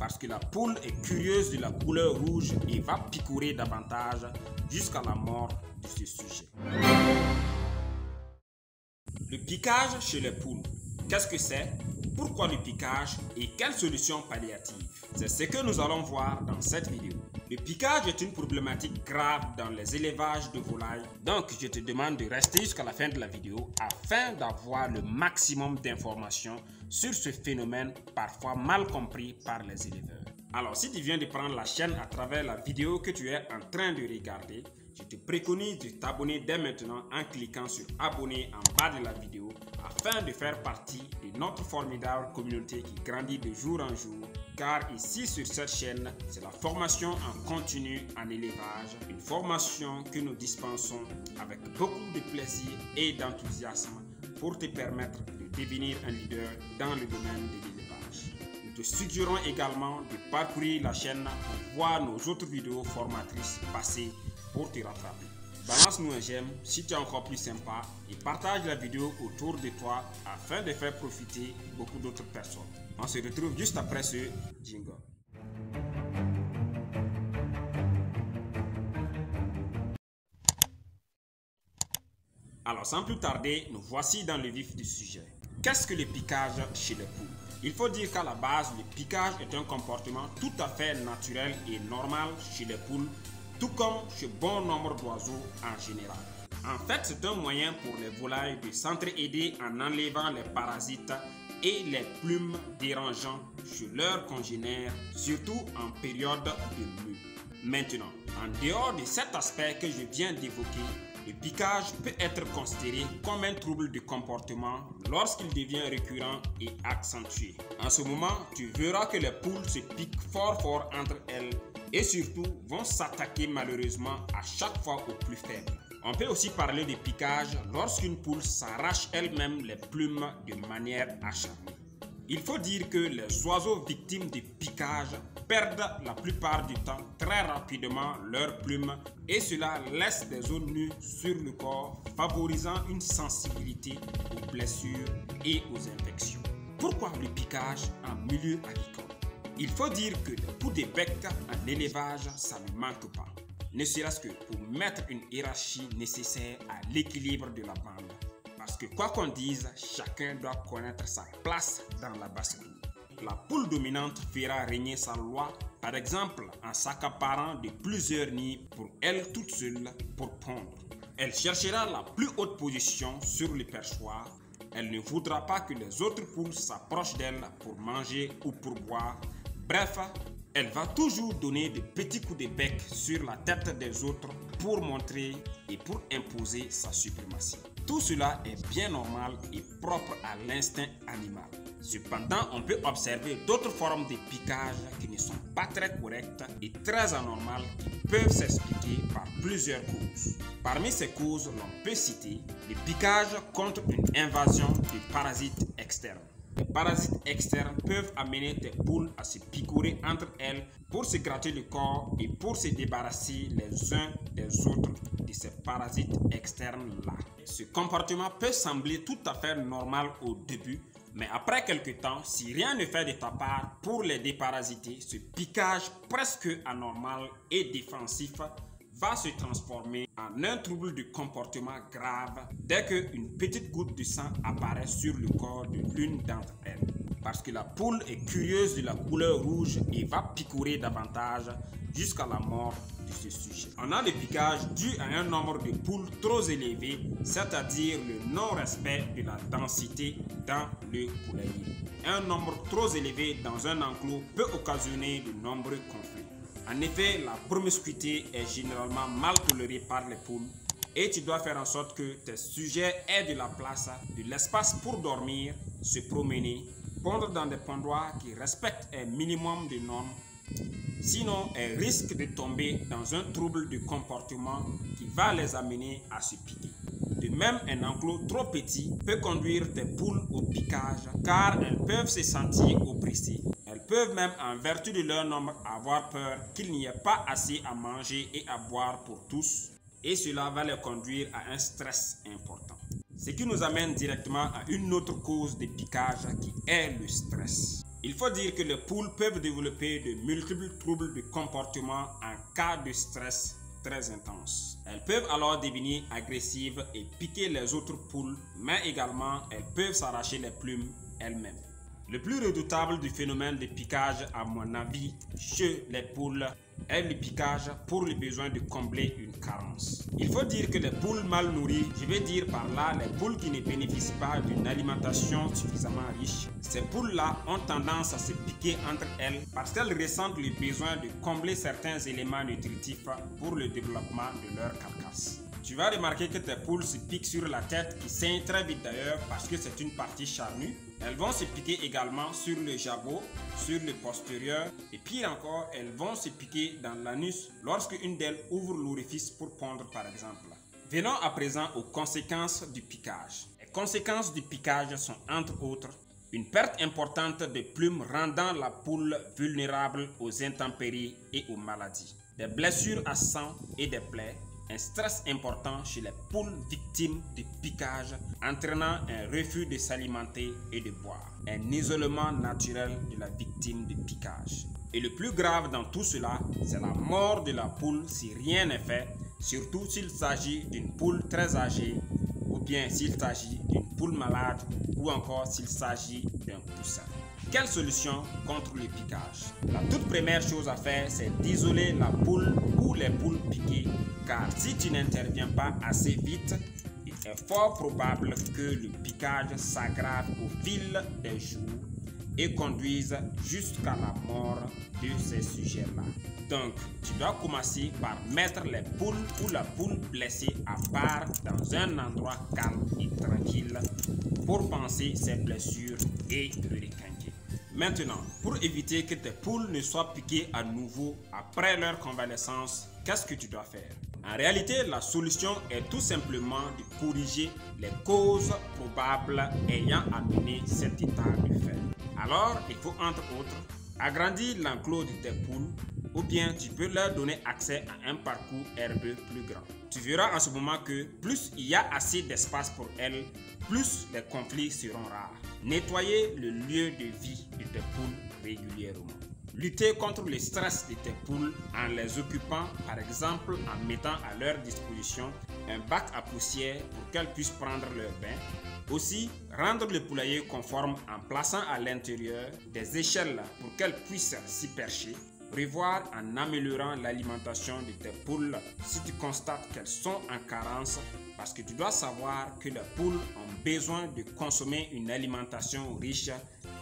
parce que la poule est curieuse de la couleur rouge et va picorer davantage jusqu'à la mort de ce sujet. Le piquage chez les poules. Qu'est-ce que c'est? Pourquoi le piquage et quelles solutions palliatives? C'est ce que nous allons voir dans cette vidéo. Le piquage est une problématique grave dans les élevages de volailles. Donc, je te demande de rester jusqu'à la fin de la vidéo afin d'avoir le maximum d'informations sur ce phénomène parfois mal compris par les éleveurs. Alors, si tu viens de prendre la chaîne à travers la vidéo que tu es en train de regarder, je te préconise de t'abonner dès maintenant en cliquant sur abonner en bas de la vidéo afin de faire partie de notre formidable communauté qui grandit de jour en jour. Car ici sur cette chaîne, c'est la formation en continu en élevage, une formation que nous dispensons avec beaucoup de plaisir et d'enthousiasme pour te permettre de devenir un leader dans le domaine de l'élevage. Nous te suggérons également de parcourir la chaîne pour voir nos autres vidéos formatrices passées pour te rattraper. Balance-nous un j'aime si tu es encore plus sympa et partage la vidéo autour de toi afin de faire profiter beaucoup d'autres personnes. On se retrouve juste après ce jingle. Alors sans plus tarder, nous voici dans le vif du sujet. Qu'est-ce que le piquage chez les poules? Il faut dire qu'à la base, le piquage est un comportement tout à fait naturel et normal chez les poules, tout comme chez bon nombre d'oiseaux en général. En fait, c'est un moyen pour les volailles de s'entraider en enlevant les parasites et les plumes dérangeants chez leurs congénères, surtout en période de mue. Maintenant, en dehors de cet aspect que je viens d'évoquer, le piquage peut être considéré comme un trouble de comportement lorsqu'il devient récurrent et accentué. En ce moment, tu verras que les poules se piquent fort entre elles et surtout vont s'attaquer malheureusement à chaque fois au plus faible. On peut aussi parler de piquage lorsqu'une poule s'arrache elle-même les plumes de manière acharnée. Il faut dire que les oiseaux victimes de piquage perdent la plupart du temps très rapidement leurs plumes et cela laisse des zones nues sur le corps, favorisant une sensibilité aux blessures et aux infections. Pourquoi le piquage en milieu agricole? Il faut dire que les coups de bec en élevage, ça ne manque pas. Ne serait-ce que pour mettre une hiérarchie nécessaire à l'équilibre de la bande. Parce que quoi qu'on dise, chacun doit connaître sa place dans la basse-cour. La poule dominante fera régner sa loi, par exemple en s'accaparant de plusieurs nids pour elle toute seule pour pondre. Elle cherchera la plus haute position sur le perchoir. Elle ne voudra pas que les autres poules s'approchent d'elle pour manger ou pour boire. Bref, elle va toujours donner de petits coups de bec sur la tête des autres pour montrer et pour imposer sa suprématie. Tout cela est bien normal et propre à l'instinct animal. Cependant, on peut observer d'autres formes de piquage qui ne sont pas très correctes et très anormales qui peuvent s'expliquer par plusieurs causes. Parmi ces causes, l'on peut citer le piquage contre une invasion de parasites externes. Les parasites externes peuvent amener tes poules à se picorer entre elles pour se gratter le corps et pour se débarrasser les uns des autres de ces parasites externes-là. Ce comportement peut sembler tout à fait normal au début, mais après quelque temps, si rien ne fait de ta part pour les déparasiter, ce piquage presque anormal et défensif va se transformer en un trouble de comportement grave dès qu'une petite goutte de sang apparaît sur le corps de l'une d'entre elles. Parce que la poule est curieuse de la couleur rouge et va picorer davantage jusqu'à la mort de ce sujet. On a le piquage dû à un nombre de poules trop élevé, c'est-à-dire le non-respect de la densité dans le poulailler. Un nombre trop élevé dans un enclos peut occasionner de nombreux conflits. En effet, la promiscuité est généralement mal tolérée par les poules et tu dois faire en sorte que tes sujets aient de la place, de l'espace pour dormir, se promener, pondre dans des pondoirs qui respectent un minimum de normes. Sinon, elles risquent de tomber dans un trouble de comportement qui va les amener à se piquer. De même, un enclos trop petit peut conduire tes poules au piquage car elles peuvent se sentir oppressées. Elles peuvent même, en vertu de leur nombre, avoir peur qu'il n'y ait pas assez à manger et à boire pour tous et cela va les conduire à un stress important. Ce qui nous amène directement à une autre cause de piquage qui est le stress. Il faut dire que les poules peuvent développer de multiples troubles de comportement en cas de stress très intense. Elles peuvent alors devenir agressives et piquer les autres poules, mais également elles peuvent s'arracher les plumes elles-mêmes. Le plus redoutable du phénomène de piquage, à mon avis, chez les poules, est le piquage pour le besoin de combler une carence. Il faut dire que les poules mal nourries, je veux dire par là les poules qui ne bénéficient pas d'une alimentation suffisamment riche, ces poules-là ont tendance à se piquer entre elles parce qu'elles ressentent le besoin de combler certains éléments nutritifs pour le développement de leur carcasse. Tu vas remarquer que tes poules se piquent sur la tête, qui saigne très vite d'ailleurs parce que c'est une partie charnue. Elles vont se piquer également sur le jabot, sur le postérieur et pire encore, elles vont se piquer dans l'anus lorsque une d'elles ouvre l'orifice pour pondre par exemple. Venons à présent aux conséquences du piquage. Les conséquences du piquage sont entre autres une perte importante de plumes rendant la poule vulnérable aux intempéries et aux maladies, des blessures à sang et des plaies, un stress important chez les poules victimes de piquage entraînant un refus de s'alimenter et de boire, un isolement naturel de la victime de piquage. Et le plus grave dans tout cela, c'est la mort de la poule si rien n'est fait, surtout s'il s'agit d'une poule très âgée ou bien s'il s'agit d'une poule malade ou encore s'il s'agit d'un poussin. Quelle solution contre le piquage? La toute première chose à faire, c'est d'isoler la poule ou les poules piquées, car si tu n'interviens pas assez vite, il est fort probable que le piquage s'aggrave au fil des jours et conduise jusqu'à la mort de ces sujets-là. Donc, tu dois commencer par mettre les poules ou la poule blessée à part dans un endroit calme et tranquille pour panser ces blessures et requinquer. Maintenant, pour éviter que tes poules ne soient piquées à nouveau après leur convalescence, qu'est-ce que tu dois faire? En réalité, la solution est tout simplement de corriger les causes probables ayant amené cet état de fait. Alors, il faut entre autres agrandir l'enclos de tes poules ou bien tu peux leur donner accès à un parcours herbeux plus grand. Tu verras en ce moment que plus il y a assez d'espace pour elles, plus les conflits seront rares. Nettoyer le lieu de vie de tes poules régulièrement. Lutter contre le stress de tes poules en les occupant, par exemple en mettant à leur disposition un bac à poussière pour qu'elles puissent prendre leur bain. Aussi, rendre le poulailler conforme en plaçant à l'intérieur des échelles pour qu'elles puissent s'y percher. Prévoir en améliorant l'alimentation de tes poules si tu constates qu'elles sont en carence, parce que tu dois savoir que les poules ont besoin de consommer une alimentation riche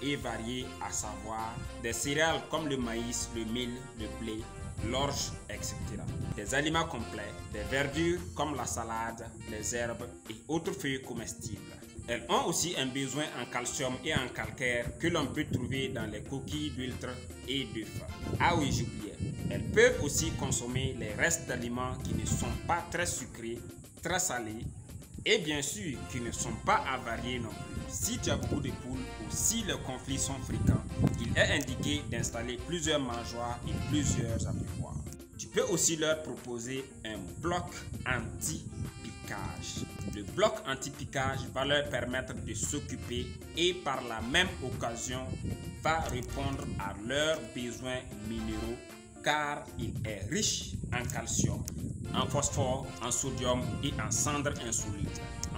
et variée, à savoir des céréales comme le maïs, le mil, le blé, l'orge, etc. Des aliments complets, des verdures comme la salade, les herbes et autres feuilles comestibles. Elles ont aussi un besoin en calcium et en calcaire que l'on peut trouver dans les coquilles d'huîtres et d'œufs. Ah oui, j'oubliais. Elles peuvent aussi consommer les restes d'aliments qui ne sont pas très sucrés, très salés et bien sûr qui ne sont pas avariés non plus. Si tu as beaucoup de poules ou si les conflits sont fréquents, il est indiqué d'installer plusieurs mangeoires et plusieurs abreuvoirs. Tu peux aussi leur proposer un bloc anti-piquage. Le bloc anti-piquage va leur permettre de s'occuper et par la même occasion va répondre à leurs besoins minéraux car il est riche en calcium, en phosphore, en sodium et en cendres insolubles.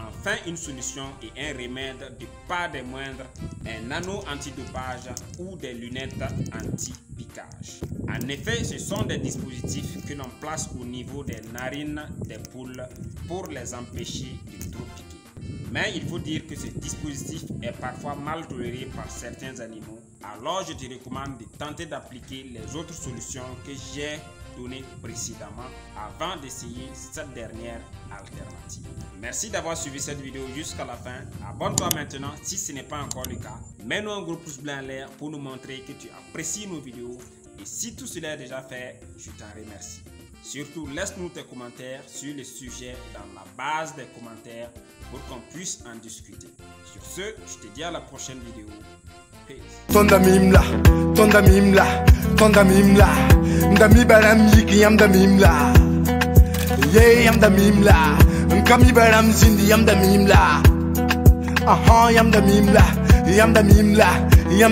Enfin, une solution et un remède de pas des moindres, un anneau antidopage ou des lunettes anti-piquage. En effet, ce sont des dispositifs que l'on place au niveau des narines des poules pour les empêcher de trop piquer. Mais il faut dire que ce dispositif est parfois mal toléré par certains animaux. Alors je te recommande de tenter d'appliquer les autres solutions que j'ai données précédemment avant d'essayer cette dernière alternative. Merci d'avoir suivi cette vidéo jusqu'à la fin. Abonne-toi maintenant si ce n'est pas encore le cas. Mets-nous un gros pouce bleu en l'air pour nous montrer que tu apprécies nos vidéos. Et si tout cela est déjà fait, je t'en remercie. Surtout, laisse-nous tes commentaires sur les sujets dans la base des commentaires pour qu'on puisse en discuter. Sur ce, je te dis à la prochaine vidéo. Peace. Tonda mimla, ndami baram yiki yam da mimla, ye yam da mimla, nkami baram zindi yam da mimla, aha yam da mimla, yam da mimla, yam